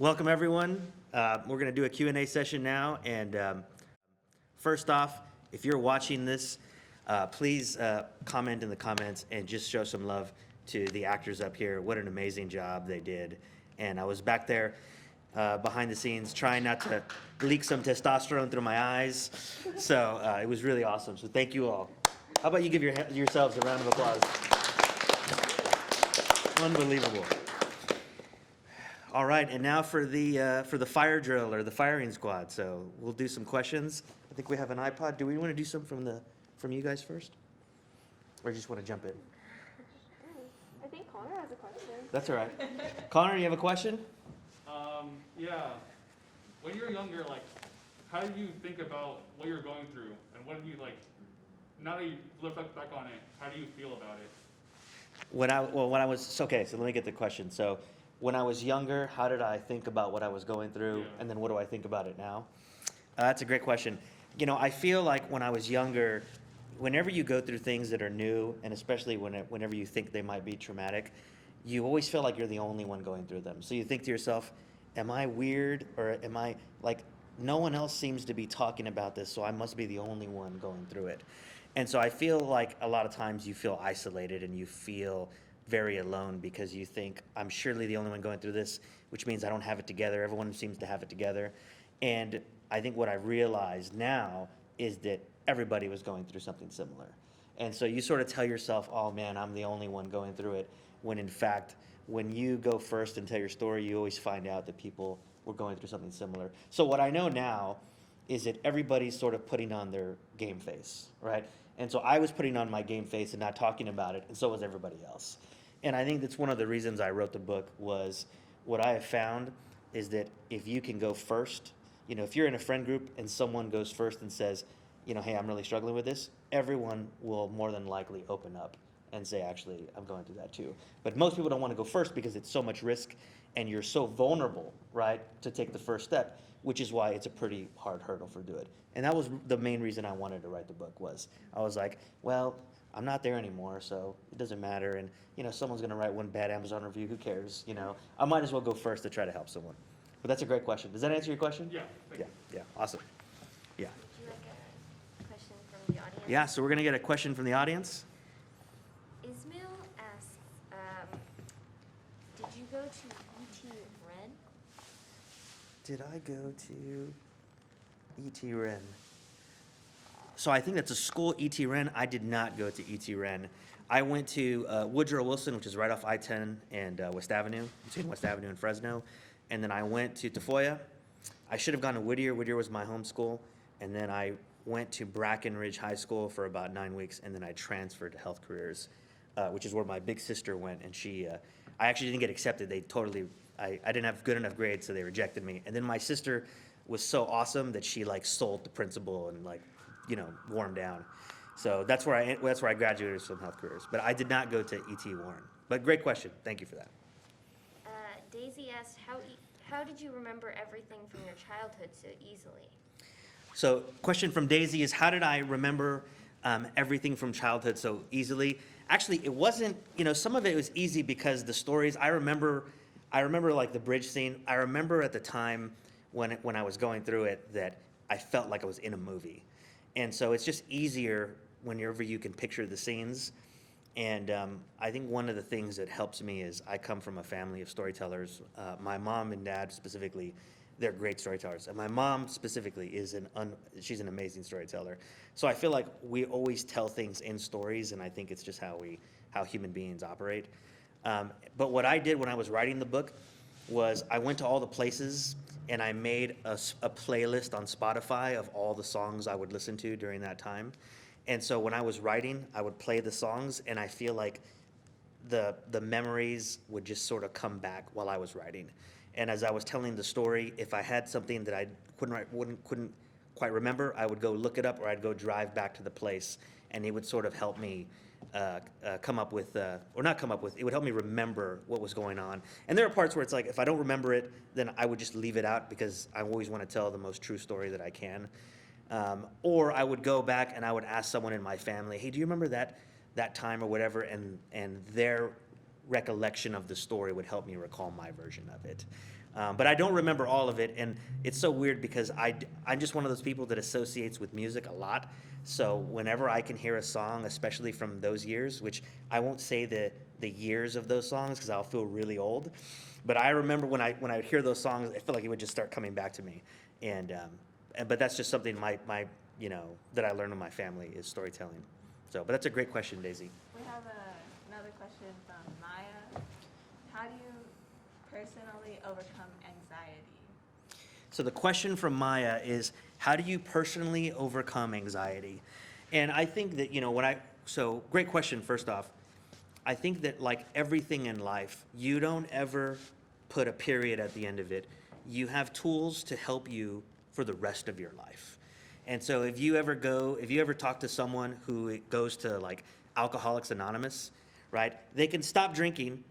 Welcome, everyone. We're going to do a Q&A session now. And first off, if you're watching this, please comment in the comments and just show some love to the actors up here. What an amazing job they did. And I was back there behind the scenes trying not to leak some testosterone through my eyes. So it was really awesome. So thank you all. How about you give yourselves a round of applause? Unbelievable. All right, and now for the fire drill or the firing squad. So we'll do some questions. I think we have an iPod. Do we want to do some from you guys first, or just want to jump in? I think Connor has a question. That's all right. Connor, you have a question? Yeah. When you were younger, like, how did you think about what you were going through, and what did you like? Now that you reflect back on it, how do you feel about it? When I was okay, so let me get the question. So when I was younger, how did I think about what I was going through, Yeah. and then what do I think about it now? That's a great question. You know, I feel like when I was younger, whenever you go through things that are new, and especially whenever you think they might be traumatic, you always feel like you're the only one going through them. So you think to yourself, am I weird, or am I like, no one else seems to be talking about this, so I must be the only one going through it. And so I feel like a lot of times you feel isolated and you feel very alone because you think, I'm surely the only one going through this, which means I don't have it together. Everyone seems to have it together. And I think what I realize now is that everybody was going through something similar. And so you sort of tell yourself, oh man, I'm the only one going through it, when in fact, when you go first and tell your story, you always find out that people were going through something similar. So what I know now is that everybody's sort of putting on their game face, right? And so I was putting on my game face and not talking about it, and so was everybody else. And I think that's one of the reasons I wrote the book. Was what I have found is that if you can go first, you know, if you're in a friend group and someone goes first and says, you know, hey, I'm really struggling with this, everyone will more than likely open up and say, actually, I'm going through that too. But most people don't want to go first because it's so much risk and you're so vulnerable, right, to take the first step, which is why it's a pretty hard hurdle for do it. And that was the main reason I wanted to write the book. Was I was like, well, I'm not there anymore, so it doesn't matter. And, you know, someone's going to write one bad Amazon review. Who cares? You know, I might as well go first to try to help someone. But that's a great question. Does that answer your question? Yeah. Thank you. Yeah, awesome. Yeah. Would you like a question from the audience? Yeah, so we're going to get a question from the audience. Ismail asks, did you go to E.T. Ren? Did I go to E.T. Ren? So I think that's a school, E.T. Ren. I did not go to E.T. Ren. I went to Woodrow Wilson, which is right off I-10 and West Avenue, between West Avenue and Fresno. And then I went to Tafolla. I should have gone to Whittier. Whittier was my home school. And then I went to Brackenridge High School for about 9 weeks, and then I transferred to Health Careers, which is where my big sister went. And I actually didn't get accepted. I didn't have good enough grades, so they rejected me. And then my sister was so awesome that she like sold the principal and like, you know, wore him down. So that's where I graduated from Health Careers. But I did not go to E.T. Warren. But great question. Thank you for that. Daisy asked, how did you remember everything from your childhood so easily? So question from Daisy is, how did I remember everything from childhood so easily? Actually, it wasn't, you know, some of it was easy because the stories, I remember like the bridge scene. I remember at the time when I was going through it that I felt like I was in a movie. And so it's just easier whenever you can picture the scenes. And I think one of the things that helps me is I come from a family of storytellers. My mom and dad specifically, they're great storytellers. And my mom specifically she's an amazing storyteller. So I feel like we always tell things in stories, and I think it's just how human beings operate. But what I did when I was writing the book was I went to all the places and I made a playlist on Spotify of all the songs I would listen to during that time. And so when I was writing, I would play the songs, and I feel like the memories would just sort of come back while I was writing. And as I was telling the story, if I had something that I couldn't quite remember, I would go look it up, or I'd go drive back to the place, and it would sort of help me come up with, or not come up with, it would help me remember what was going on. And there are parts where it's like, if I don't remember it, then I would just leave it out because I always want to tell the most true story that I can. Or I would go back and I would ask someone in my family, hey, do you remember that time or whatever? And their recollection of the story would help me recall my version of it. But I don't remember all of it, and it's so weird because I'm just one of those people that associates with music a lot. So whenever I can hear a song, especially from those years, which I won't say the years of those songs because I'll feel really old, but I remember when I would hear those songs, I feel like it would just start coming back to me. But that's just something my that I learned in my family is storytelling. So, but that's a great question, Daisy. We have another question from Maya. How do you personally overcome anxiety? So the question from Maya is, how do you personally overcome anxiety? And I think that, so great question, first off. I think that like everything in life, you don't ever put a period at the end of it. You have tools to help you for the rest of your life. And so if you ever talk to someone who goes to like Alcoholics Anonymous, right? They can stop drinking,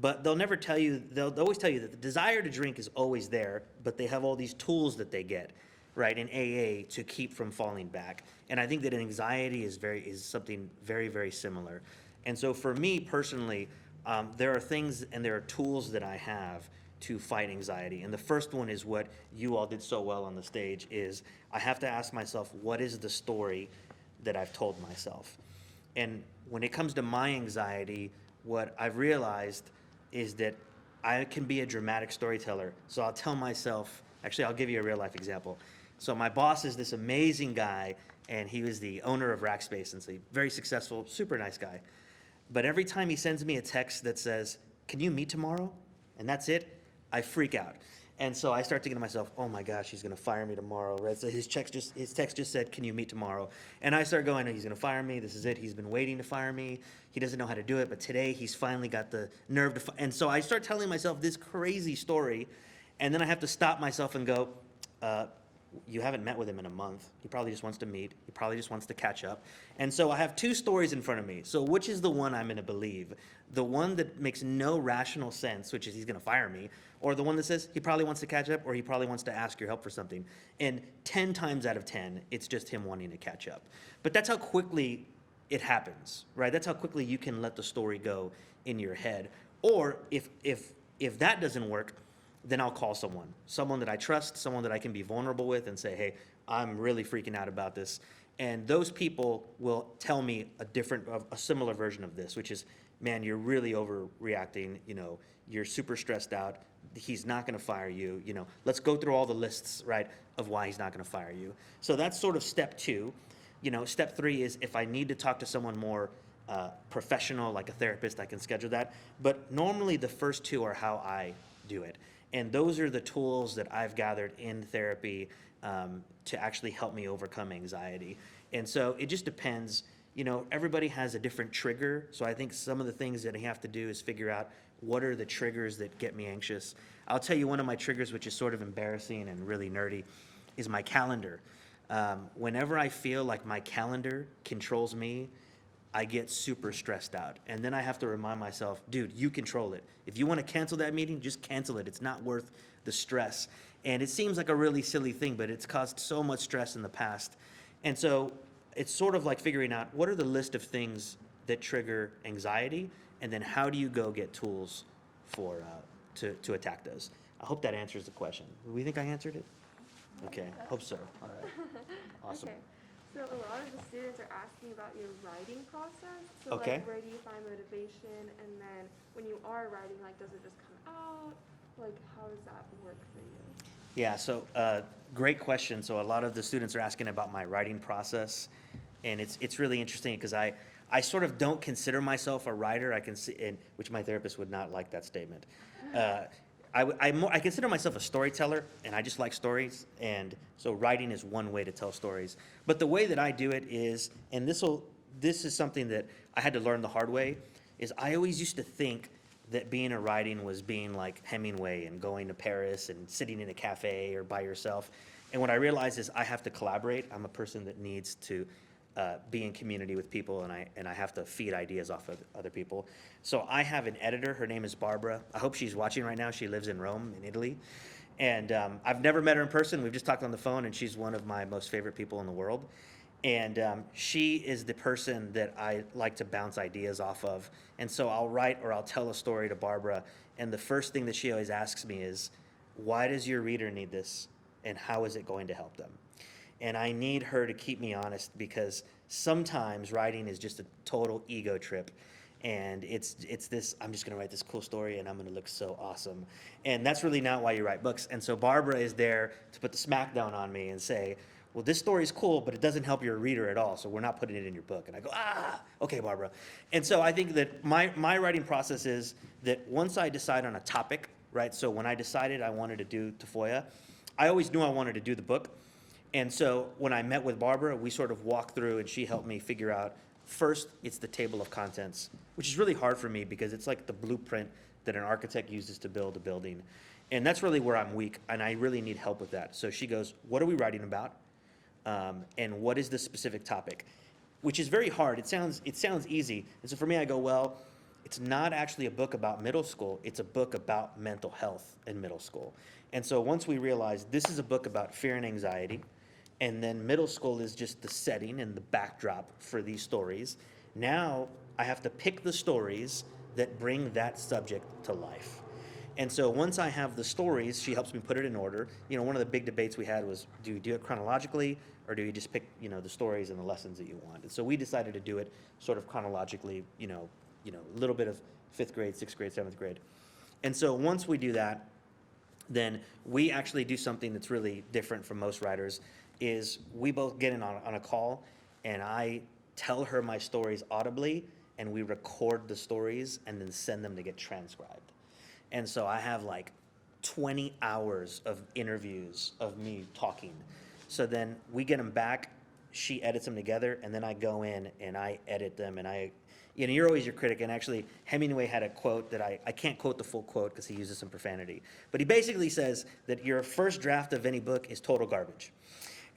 but they'll never tell you, they'll always tell you that the desire to drink is always there, but they have all these tools that they get, right, in AA to keep from falling back. And I think that anxiety is something very, very similar. And so for me personally, there are things and there are tools that I have to fight anxiety. And the first one is what you all did so well on the stage is I have to ask myself, what is the story that I've told myself? And when it comes to my anxiety, what I've realized is that I can be a dramatic storyteller. So I'll tell myself, actually, I'll give you a real life example. So my boss is this amazing guy, and he was the owner of Rackspace, and so very successful, super nice guy. But every time he sends me a text that says, "Can you meet tomorrow?" and that's it, I freak out. And so I start thinking to myself, oh my gosh, he's gonna fire me tomorrow, right? So his text just said, "Can you meet tomorrow?" And I start going, he's gonna fire me, this is it, he's been waiting to fire me, he doesn't know how to do it, but today he's finally got the nerve to and so I start telling myself this crazy story, and then I have to stop myself and go, you haven't met with him in a month. He probably just wants to meet. He probably just wants to catch up. And so I have two stories in front of me. So which is the one I'm going to believe? The one that makes no rational sense, which is he's going to fire me, or the one that says he probably wants to catch up or he probably wants to ask your help for something. And 10 times out of 10, it's just him wanting to catch up. But that's how quickly it happens, right? That's how quickly you can let the story go in your head. Or if that doesn't work, then I'll call someone that I trust, someone that I can be vulnerable with and say, hey, I'm really freaking out about this. And those people will tell me a similar version of this, which is, man, you're really overreacting, you're super stressed out, he's not gonna fire you, let's go through all the lists, right, of why he's not gonna fire you. So that's sort of step 2. Step 3 is if I need to talk to someone more professional, like a therapist, I can schedule that. But normally the first 2 are how I do it. And those are the tools that I've gathered in therapy to actually help me overcome anxiety. And so it just depends. Everybody has a different trigger. So I think some of the things that I have to do is figure out what are the triggers that get me anxious. I'll tell you one of my triggers, which is sort of embarrassing and really nerdy, is my calendar. Whenever I feel like my calendar controls me, I get super stressed out. And then I have to remind myself, dude, you control it. If you want to cancel that meeting, just cancel it. It's not worth the stress. And it seems like a really silly thing, but it's caused so much stress in the past. And so it's sort of like figuring out what are the list of things that trigger anxiety, and then how do you go get tools for to attack those. I hope that answers the question. Do we think I answered it? Okay, hope so. All right. Awesome. Okay. So a lot of the students are asking about your writing process. So Okay. like, where do you find motivation? And then when you are writing, like, does it just come out? Like, how does that work for you? Yeah, so great question. So a lot of the students are asking about my writing process, and it's really interesting because I sort of don't consider myself a writer. I can see, which my therapist would not like that statement. I consider myself a storyteller, and I just like stories, and so writing is one way to tell stories. But the way that I do it is, and this is something that I had to learn the hard way, is I always used to think that being a writing was being like Hemingway and going to Paris and sitting in a cafe or by yourself. And what I realized is I have to collaborate. I'm a person that needs to be in community with people, and I have to feed ideas off of other people. So I have an editor. Her name is Barbara. I hope she's watching right now. She lives in Rome, in Italy. And I've never met her in person. We've just talked on the phone, and she's one of my most favorite people in the world. And she is the person that I like to bounce ideas off of. And so I'll write or I'll tell a story to Barbara, and the first thing that she always asks me is, why does your reader need this, and how is it going to help them? And I need her to keep me honest, because sometimes writing is just a total ego trip. And it's this, I'm just gonna write this cool story and I'm gonna look so awesome. And that's really not why you write books. And so Barbara is there to put the smackdown on me and say, well, this story's cool, but it doesn't help your reader at all, so we're not putting it in your book. And I go, okay, Barbara. And so I think that my writing process is that once I decide on a topic, right? So when I decided I wanted to do Tafolla, I always knew I wanted to do the book. And so when I met with Barbara, we sort of walked through and she helped me figure out, first, it's the table of contents, which is really hard for me because it's like the blueprint that an architect uses to build a building. And that's really where I'm weak, and I really need help with that. So she goes, what are we writing about? And what is the specific topic? Which is very hard. It sounds easy. And so for me, I go, well, it's not actually a book about middle school. It's a book about mental health in middle school. And so once we realized this is a book about fear and anxiety, and then middle school is just the setting and the backdrop for these stories, now I have to pick the stories that bring that subject to life. And so once I have the stories, she helps me put it in order. You know, one of the big debates we had was, do you do it chronologically, or do you just pick, the stories and the lessons that you want? And so we decided to do it sort of chronologically, a little bit of 5th grade, 6th grade, 7th grade. And so once we do that, then we actually do something that's really different from most writers, is we both get in on a call, and I tell her my stories audibly, and we record the stories and then send them to get transcribed. And so I have like 20 hours of interviews of me talking. So then we get them back, she edits them together, and then I go in and I edit them, and you're always your critic. And actually, Hemingway had a quote that I can't quote the full quote because he uses some profanity. But he basically says that your first draft of any book is total garbage.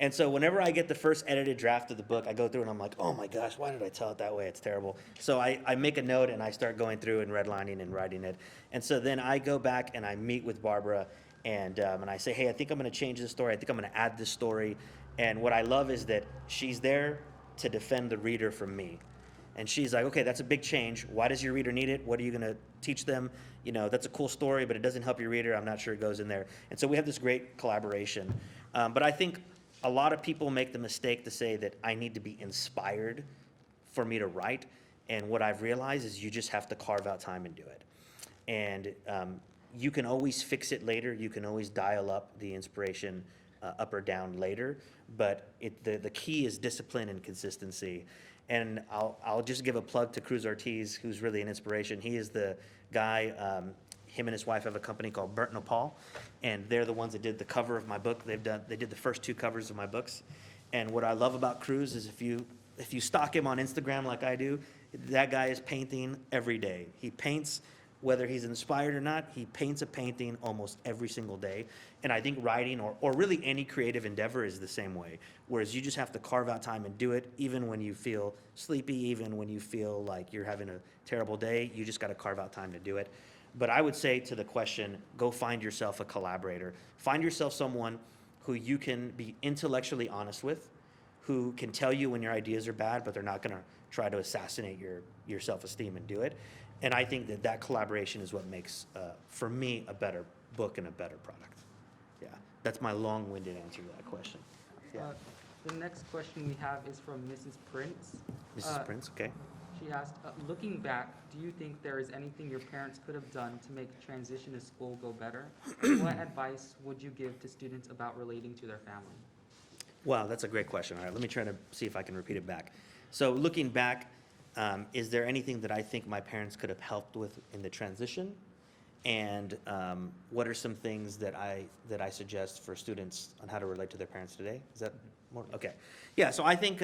And so whenever I get the first edited draft of the book, I go through and I'm like, oh my gosh, why did I tell it that way? It's terrible. So I make a note and I start going through and redlining and writing it. And so then I go back and I meet with Barbara, and I say, hey, I think I'm gonna change this story. I think I'm gonna add this story. And what I love is that she's there to defend the reader from me. And she's like, okay, that's a big change. Why does your reader need it? What are you gonna teach them? That's a cool story, but it doesn't help your reader. I'm not sure it goes in there. And so we have this great collaboration. But I think a lot of people make the mistake to say that I need to be inspired for me to write. And what I've realized is you just have to carve out time and do it. And you can always fix it later. You can always dial up the inspiration up or down later. But the key is discipline and consistency. And I'll just give a plug to Cruz Ortiz, who's really an inspiration. He is the guy, him and his wife have a company called Burnt and Paul, and they're the ones that did the cover of my book. They did the first 2 covers of my books. And what I love about Cruz is if you stalk him on Instagram like I do, that guy is painting every day. He paints, whether he's inspired or not, he paints a painting almost every single day. And I think writing or really any creative endeavor is the same way, whereas you just have to carve out time and do it, even when you feel sleepy, even when you feel like you're having a terrible day, you just got to carve out time to do it. But I would say to the question, go find yourself a collaborator. Find yourself someone who you can be intellectually honest with, who can tell you when your ideas are bad, but they're not going to try to assassinate your self-esteem and do it. And I think that collaboration is what makes, for me, a better book and a better product. Yeah, that's my long-winded answer to that question. Yeah. The next question we have is from Mrs. Prince. Mrs. Prince, okay. She asked, looking back, do you think there is anything your parents could have done to make transition to school go better? What advice would you give to students about relating to their family? Wow, that's a great question. All right, let me try to see if I can repeat it back. So looking back, is there anything that I think my parents could have helped with in the transition? And what are some things that I suggest for students on how to relate to their parents today? Is that more? Okay. Yeah, so I think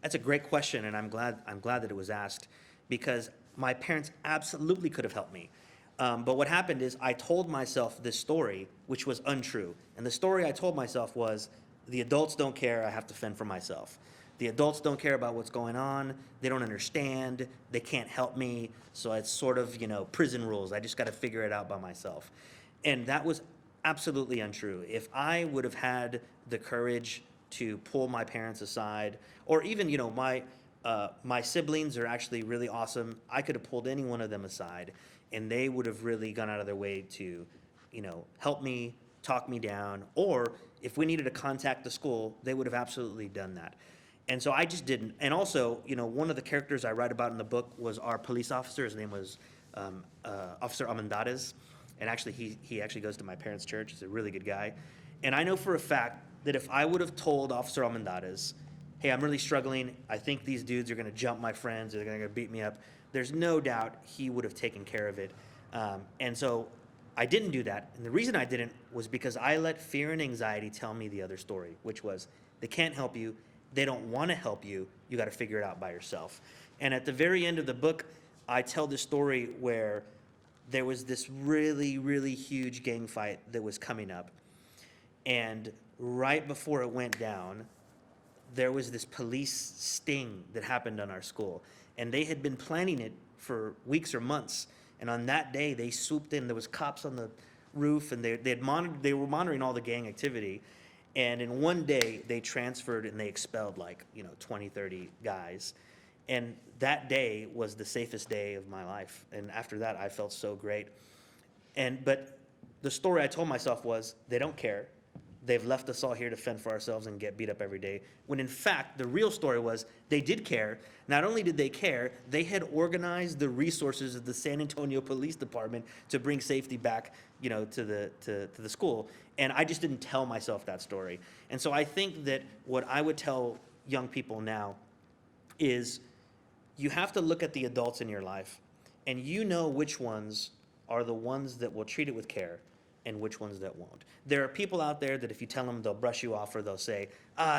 that's a great question, and I'm glad that it was asked, because my parents absolutely could have helped me. But what happened is I told myself this story, which was untrue. And the story I told myself was, the adults don't care, I have to fend for myself. The adults don't care about what's going on, they don't understand, they can't help me, so it's sort of, prison rules, I just gotta figure it out by myself. And that was absolutely untrue. If I would have had the courage to pull my parents aside, or even, you know, my siblings are actually really awesome. I could have pulled any one of them aside, and they would have really gone out of their way to, you know, help me, talk me down, or if we needed to contact the school, they would have absolutely done that. And so I just didn't. And also, you know, one of the characters I write about in the book was our police officer. His name was Officer Amandades. And actually, he actually goes to my parents' church. He's a really good guy. And I know for a fact that if I would have told Officer Amandades, hey, I'm really struggling, I think these dudes are gonna jump my friends, they're gonna beat me up, there's no doubt he would have taken care of it. And so I didn't do that. And the reason I didn't was because I let fear and anxiety tell me the other story, which was they can't help you, they don't wanna help you, you gotta figure it out by yourself. And at the very end of the book, I tell this story where there was this really, really huge gang fight that was coming up. And right before it went down, there was this police sting that happened on our school. And they had been planning it for weeks or months. And on that day, they swooped in. There was cops on the roof, and they were monitoring all the gang activity. And in one day, they transferred and they expelled 20, 30 guys. And that day was the safest day of my life. And after that, I felt so great. But the story I told myself was, they don't care. They've left us all here to fend for ourselves and get beat up every day. When in fact, the real story was they did care. Not only did they care, they had organized the resources of the San Antonio Police Department to bring safety back, to the school. And I just didn't tell myself that story. And so I think that what I would tell young people now is you have to look at the adults in your life, and you know which ones are the ones that will treat it with care and which ones that won't. There are people out there that if you tell them, they'll brush you off, or they'll say,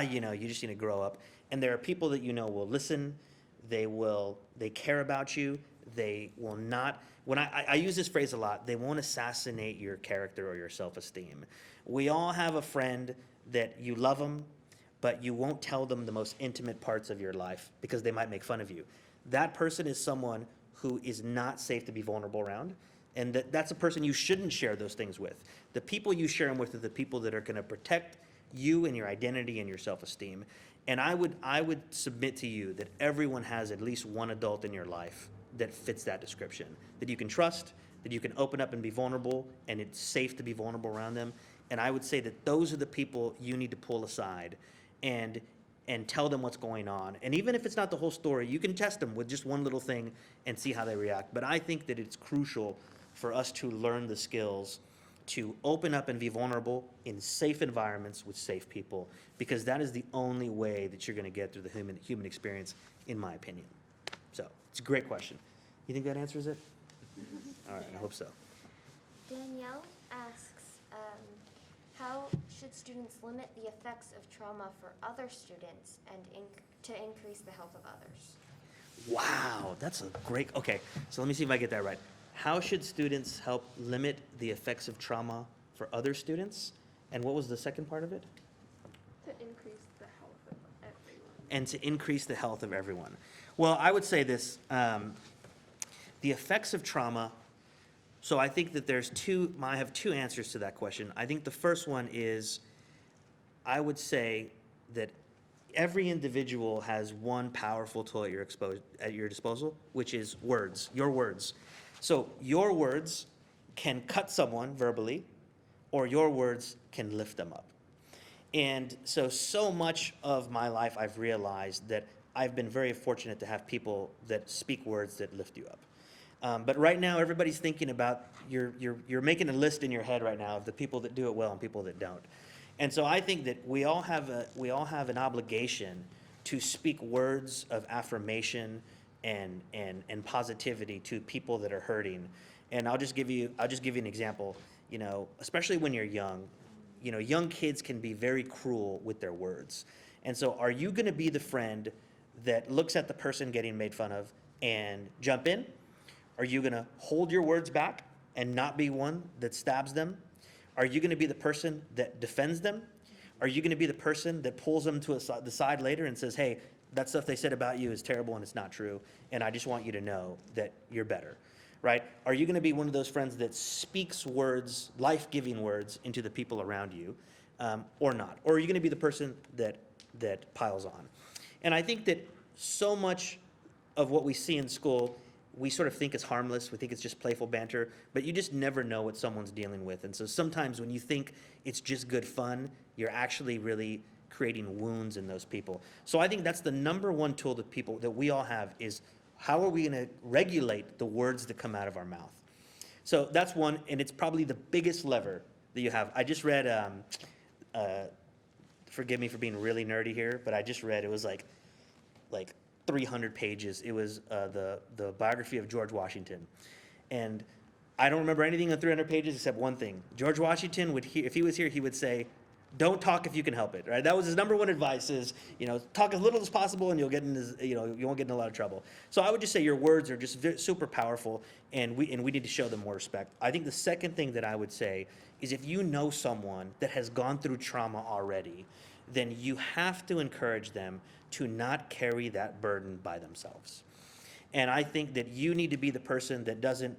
you just need to grow up. And there are people that will listen, they care about you, they will not, when I use this phrase a lot, they won't assassinate your character or your self-esteem. We all have a friend that you love them, but you won't tell them the most intimate parts of your life because they might make fun of you. That person is someone who is not safe to be vulnerable around. And that's a person you shouldn't share those things with. The people you share them with are the people that are going to protect you and your identity and your self-esteem. And I would submit to you that everyone has at least one adult in your life that fits that description, that you can trust, that you can open up and be vulnerable, and it's safe to be vulnerable around them. And I would say that those are the people you need to pull aside and tell them what's going on. And even if it's not the whole story, you can test them with just one little thing and see how they react. But I think that it's crucial for us to learn the skills to open up and be vulnerable in safe environments with safe people, because that is the only way that you're going to get through the human experience, in my opinion. So it's a great question. You think that answers it? All right, I hope so. Danielle asks, how should students limit the effects of trauma for other students and to increase the health of others? Wow, that's a great, okay, so let me see if I get that right. How should students help limit the effects of trauma for other students? And what was the second part of it? To increase the health of everyone. And to increase the health of everyone. Well, I would say this, the effects of trauma, so I think that I have two answers to that question. I think the first one is, I would say that every individual has one powerful tool at your disposal, which is words, your words. So your words can cut someone verbally, or your words can lift them up. And so much of my life I've realized that I've been very fortunate to have people that speak words that lift you up. But right now, everybody's thinking about, you're making a list in your head right now of the people that do it well and people that don't. And so I think that we all have an obligation to speak words of affirmation and positivity to people that are hurting. And I'll just give you an example. Especially when you're young, young kids can be very cruel with their words. And so are you going to be the friend that looks at the person getting made fun of and jump in? Are you going to hold your words back and not be one that stabs them? Are you going to be the person that defends them? Are you going to be the person that pulls them to the side later and says, hey, that stuff they said about you is terrible and it's not true, and I just want you to know that you're better, right? Are you going to be one of those friends that speaks words, life-giving words, into the people around you? or not? Or are you going to be the person that piles on? And I think that so much of what we see in school, we sort of think is harmless. We think it's just playful banter, but you just never know what someone's dealing with. And so sometimes when you think it's just good fun, you're actually really creating wounds in those people. So I think that's the number one tool that we all have is how are we going to regulate the words that come out of our mouth? So that's one, and it's probably the biggest lever that you have. I just read, forgive me for being really nerdy here, but I just read, it was like 300 pages. It was the biography of George Washington. And I don't remember anything on 300 pages except one thing. George Washington if he was here, he would say, don't talk if you can help it, right? That was his number one advice is, talk as little as possible and you'll get in, you won't get in a lot of trouble. So I would just say your words are just super powerful and we need to show them more respect. I think the second thing that I would say is if you know someone that has gone through trauma already, then you have to encourage them to not carry that burden by themselves. And I think that you need to be the person that doesn't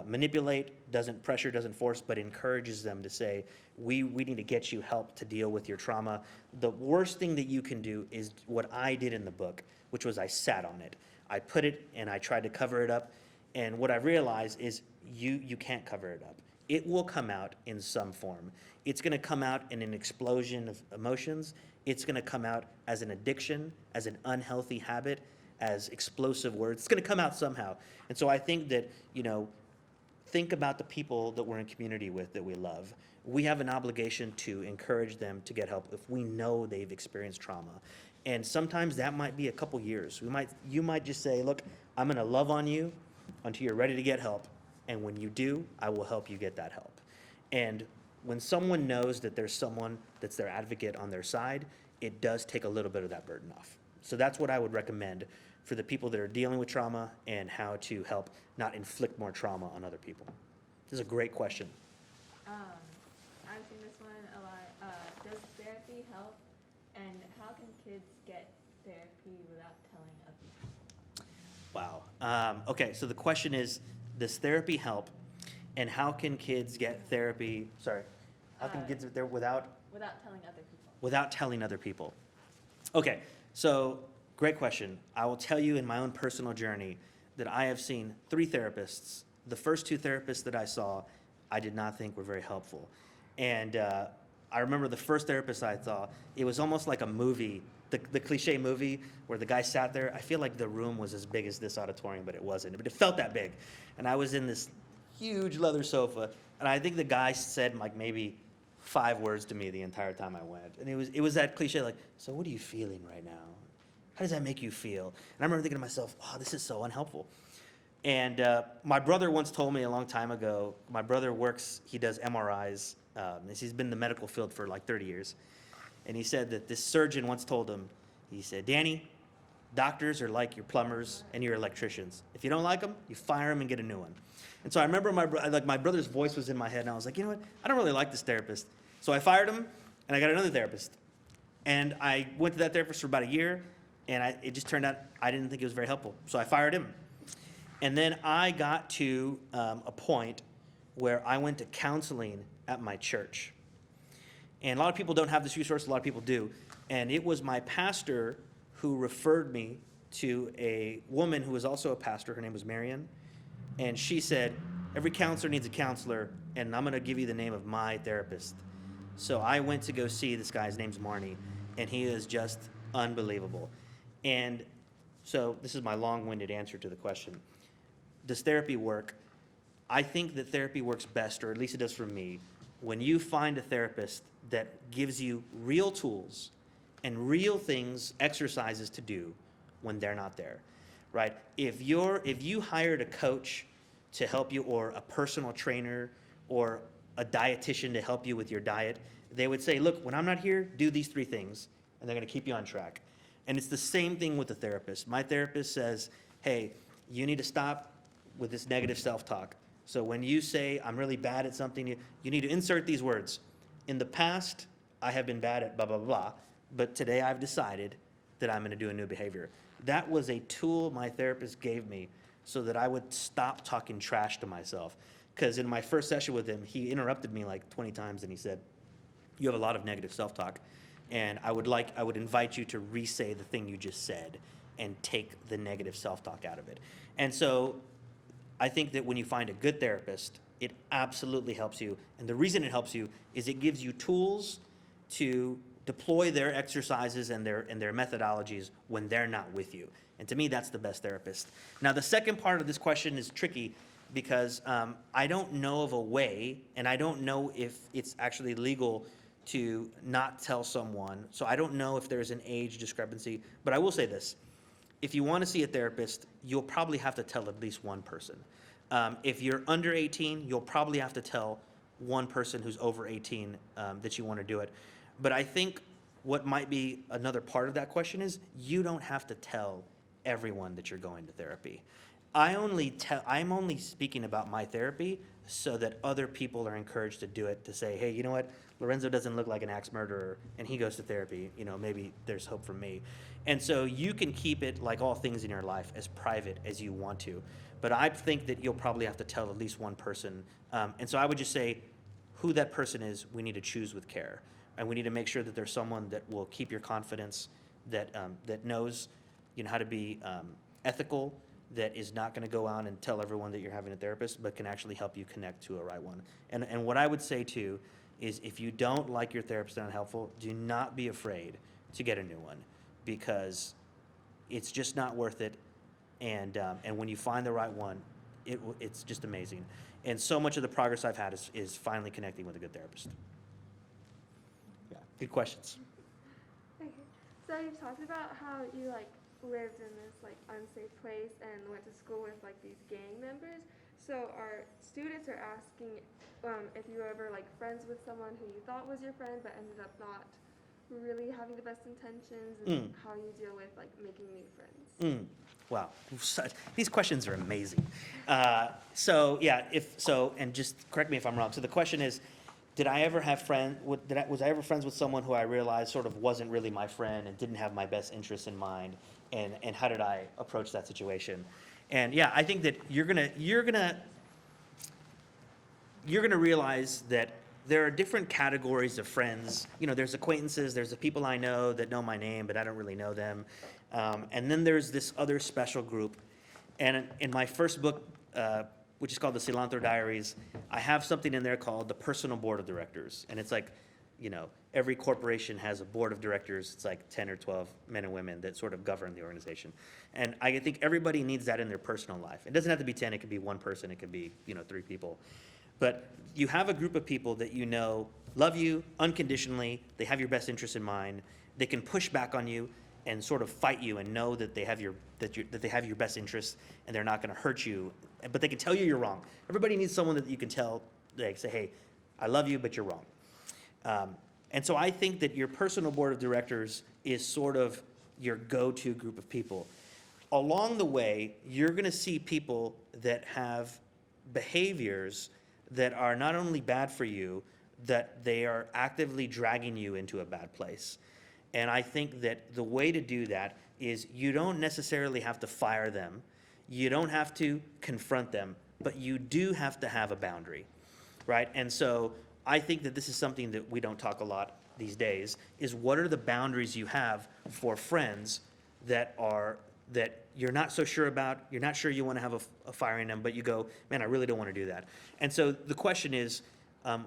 manipulate, doesn't pressure, doesn't force, but encourages them to say, we need to get you help to deal with your trauma. The worst thing that you can do is what I did in the book, which was I sat on it. I put it and I tried to cover it up. And what I realized is you can't cover it up. It will come out in some form. It's going to come out in an explosion of emotions. It's going to come out as an addiction, as an unhealthy habit, as explosive words. It's going to come out somehow. And so I think that, think about the people that we're in community with that we love. We have an obligation to encourage them to get help if we know they've experienced trauma. And sometimes that might be a couple years. You might just say, look, I'm going to love on you until you're ready to get help. And when you do, I will help you get that help. And when someone knows that there's someone that's their advocate on their side, it does take a little bit of that burden off. So that's what I would recommend for the people that are dealing with trauma and how to help not inflict more trauma on other people. This is a great question. I've seen this one a lot. Does therapy help? And how can kids get therapy without telling other people? Wow. Okay, so the question is, does therapy help? And how can kids get therapy, how can kids get there without Telling other people. without telling other people? Okay, so great question. I will tell you in my own personal journey that I have seen 3 therapists. The first 2 therapists that I saw, I did not think were very helpful. And I remember the first therapist I saw, it was almost like a movie, the cliche movie where the guy sat there. I feel like the room was as big as this auditorium, but it wasn't. But it felt that big. And I was in this huge leather sofa, and I think the guy said like maybe 5 words to me the entire time I went. And it was that cliche like, so what are you feeling right now? How does that make you feel? And I remember thinking to myself, oh, this is so unhelpful. And my brother once told me a long time ago, my brother he does MRIs. He's been in the medical field for like 30 years. And he said that this surgeon once told him, he said, Danny, doctors are like your plumbers and your electricians. If you don't like them, you fire them and get a new one. And so I remember my brother's voice was in my head, and I was like, you know what? I don't really like this therapist. So I fired him, and I got another therapist. And I went to that therapist for about a year, and it just turned out I didn't think it was very helpful. So I fired him. And then I got to a point where I went to counseling at my church. And a lot of people don't have this resource, a lot of people do. And it was my pastor who referred me to a woman who was also a pastor. Her name was Marion. And she said, every counselor needs a counselor, and I'm going to give you the name of my therapist. So I went to go see this guy. His name's Marnie, and he is just unbelievable. And so this is my long-winded answer to the question. Does therapy work? I think that therapy works best, or at least it does for me, when you find a therapist that gives you real tools and real things, exercises to do when they're not there, right? If you hired a coach to help you, or a personal trainer, or a dietitian to help you with your diet, they would say, look, when I'm not here, do these 3 things, and they're going to keep you on track. And it's the same thing with the therapist. My therapist says, hey, you need to stop with this negative self-talk. So when you say, I'm really bad at something, you need to insert these words. In the past, I have been bad at blah, blah, blah, but today I've decided that I'm going to do a new behavior. That was a tool my therapist gave me so that I would stop talking trash to myself. Because in my first session with him, he interrupted me like 20 times, and he said, you have a lot of negative self-talk. And I would invite you to re-say the thing you just said and take the negative self-talk out of it. And so I think that when you find a good therapist, it absolutely helps you. And the reason it helps you is it gives you tools to deploy their exercises and their methodologies when they're not with you. And to me, that's the best therapist. Now, the second part of this question is tricky because I don't know of a way, and I don't know if it's actually legal to not tell someone. So I don't know if there's an age discrepancy, but I will say this. If you want to see a therapist, you'll probably have to tell at least one person. If you're under 18, you'll probably have to tell one person who's over 18 that you want to do it. But I think what might be another part of that question is you don't have to tell everyone that you're going to therapy. I'm only speaking about my therapy so that other people are encouraged to do it, to say, hey, you know what? Lorenzo doesn't look like an axe murderer, and he goes to therapy. You know, maybe there's hope for me. And so you can keep it, like all things in your life, as private as you want to. But I think that you'll probably have to tell at least one person. And so I would just say who that person is, we need to choose with care. And we need to make sure that there's someone that will keep your confidence, that knows, how to be ethical, that is not going to go out and tell everyone that you're having a therapist, but can actually help you connect to a right one. And what I would say too is if you don't like your therapist and not helpful, do not be afraid to get a new one, because it's just not worth it. And when you find the right one, it's just amazing. And so much of the progress I've had is finally connecting with a good therapist. Yeah, good questions. Okay. So you've talked about how you lived in this unsafe place and went to school with these gang members. So our students are asking if you were ever friends with someone who you thought was your friend but ended up not really having the best intentions, and how you deal with making new friends. Wow, these questions are amazing. And just correct me if I'm wrong. So the question is, was I ever friends with someone who I realized sort of wasn't really my friend and didn't have my best interests in mind, and how did I approach that situation? And yeah, I think that you're gonna realize that there are different categories of friends. There's acquaintances, there's the people I know that know my name, but I don't really know them. And then there's this other special group. And in my first book, which is called The Cilantro Diaries, I have something in there called the Personal Board of Directors. And it's every corporation has a board of directors. It's 10 or 12 men and women that sort of govern the organization. And I think everybody needs that in their personal life. It doesn't have to be 10, it could be one person, it could be 3 people. But you have a group of people that love you unconditionally, they have your best interests in mind, they can push back on you and sort of fight you and know that they have your best interests and they're not going to hurt you, but they can tell you you're wrong. Everybody needs someone that you can tell, say, hey, I love you, but you're wrong. And so I think that your personal board of directors is sort of your go-to group of people. Along the way, you're going to see people that have behaviors that are not only bad for you, that they are actively dragging you into a bad place. And I think that the way to do that is you don't necessarily have to fire them. You don't have to confront them, but you do have to have a boundary, right? And so I think that this is something that we don't talk a lot these days, is what are the boundaries you have for friends that you're not so sure about, you're not sure you want to have a fire in them, but you go, man, I really don't want to do that. And so the question is,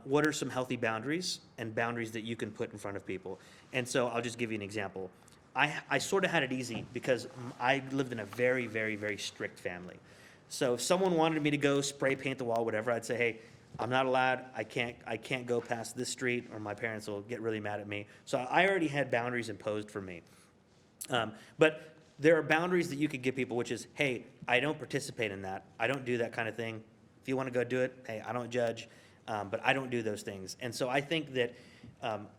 what are some healthy boundaries and boundaries that you can put in front of people? And so I'll just give you an example. I sort of had it easy because I lived in a very, very, very strict family. So if someone wanted me to go spray paint the wall, whatever, I'd say, hey, I'm not allowed, I can't go past this street or my parents will get really mad at me. So I already had boundaries imposed for me. But there are boundaries that you could give people, which is, hey, I don't participate in that. I don't do that kind of thing. If you want to go do it, hey, I don't judge, but I don't do those things. And so I think that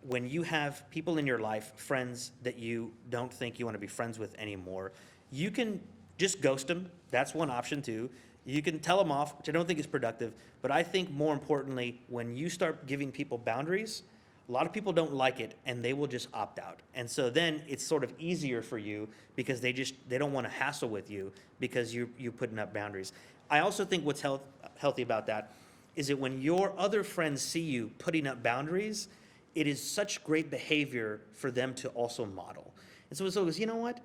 when you have people in your life, friends that you don't think you want to be friends with anymore, you can just ghost them. That's one option too. You can tell them off, which I don't think is productive. But I think more importantly, when you start giving people boundaries, a lot of people don't like it and they will just opt out. And so then it's sort of easier for you because they don't want to hassle with you because you're putting up boundaries. I also think what's healthy about that is that when your other friends see you putting up boundaries, it is such great behavior for them to also model. And so it was, you know what?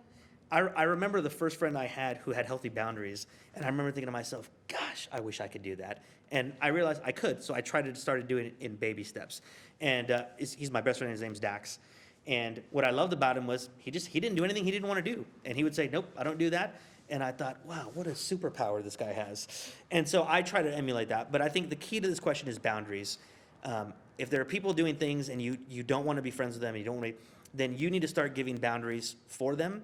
I remember the first friend I had who had healthy boundaries, and I remember thinking to myself, gosh, I wish I could do that. And I realized I could, so I started doing it in baby steps. And he's my best friend, his name's Dax. And what I loved about him was he didn't do anything he didn't want to do. And he would say, nope, I don't do that. And I thought, wow, what a superpower this guy has. And so I try to emulate that. But I think the key to this question is boundaries. If there are people doing things and you don't want to be friends with them, and you don't want to, then you need to start giving boundaries for them.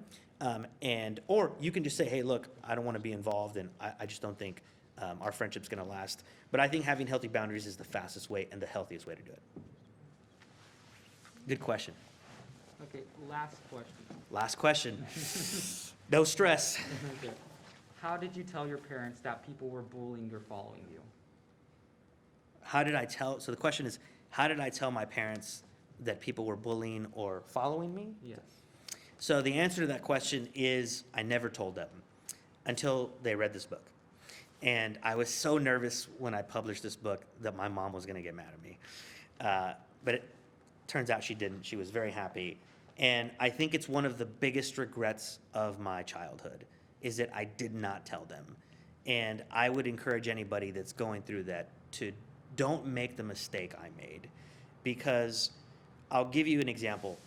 Or you can just say, hey, look, I don't want to be involved, and I just don't think our friendship's going to last. But I think having healthy boundaries is the fastest way and the healthiest way to do it. Good question. Okay, last question. Last question. No stress. Okay. How did you tell your parents that people were bullying or following you? So the question is, how did I tell my parents that people were bullying or following me? Yes. So the answer to that question is I never told them until they read this book. And I was so nervous when I published this book that my mom was going to get mad at me. But it turns out she didn't. She was very happy. And I think it's one of the biggest regrets of my childhood is that I did not tell them. And I would encourage anybody that's going through that to don't make the mistake I made. Because I'll give you an example.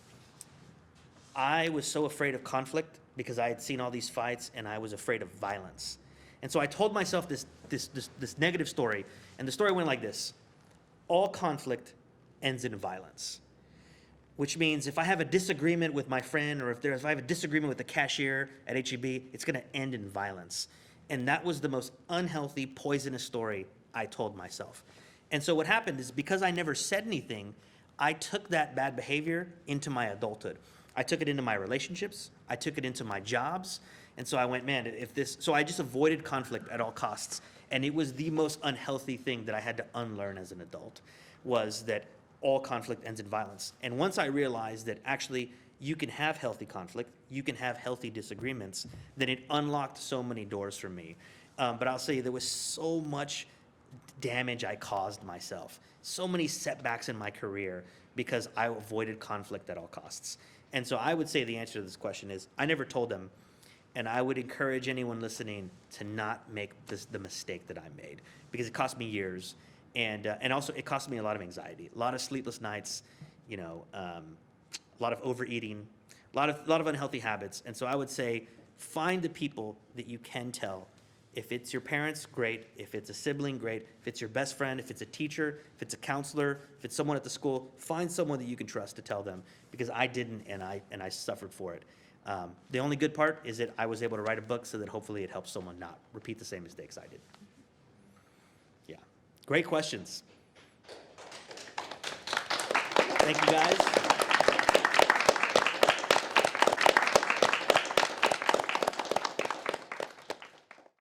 I was so afraid of conflict because I had seen all these fights and I was afraid of violence. And so I told myself this negative story, and the story went like this. All conflict ends in violence, which means if I have a disagreement with my friend or if I have a disagreement with the cashier at H-E-B, it's going to end in violence. And that was the most unhealthy, poisonous story I told myself. And so what happened is because I never said anything, I took that bad behavior into my adulthood. I took it into my relationships. I took it into my jobs. And so I went, man, so I just avoided conflict at all costs. And it was the most unhealthy thing that I had to unlearn as an adult, was that all conflict ends in violence. And once I realized that actually you can have healthy conflict, you can have healthy disagreements, then it unlocked so many doors for me. But I'll say there was so much damage I caused myself, so many setbacks in my career because I avoided conflict at all costs. And so I would say the answer to this question is I never told them, and I would encourage anyone listening to not make the mistake that I made, because it cost me years, and also it cost me a lot of anxiety, a lot of sleepless nights, a lot of overeating, a lot of unhealthy habits. And so I would say find the people that you can tell. If it's your parents, great. If it's a sibling, great. If it's your best friend, if it's a teacher, if it's a counselor, if it's someone at the school, find someone that you can trust to tell them, because I didn't, and I suffered for it. The only good part is that I was able to write a book so that hopefully it helps someone not repeat the same mistakes I did. Yeah. Great questions. Thank you, guys.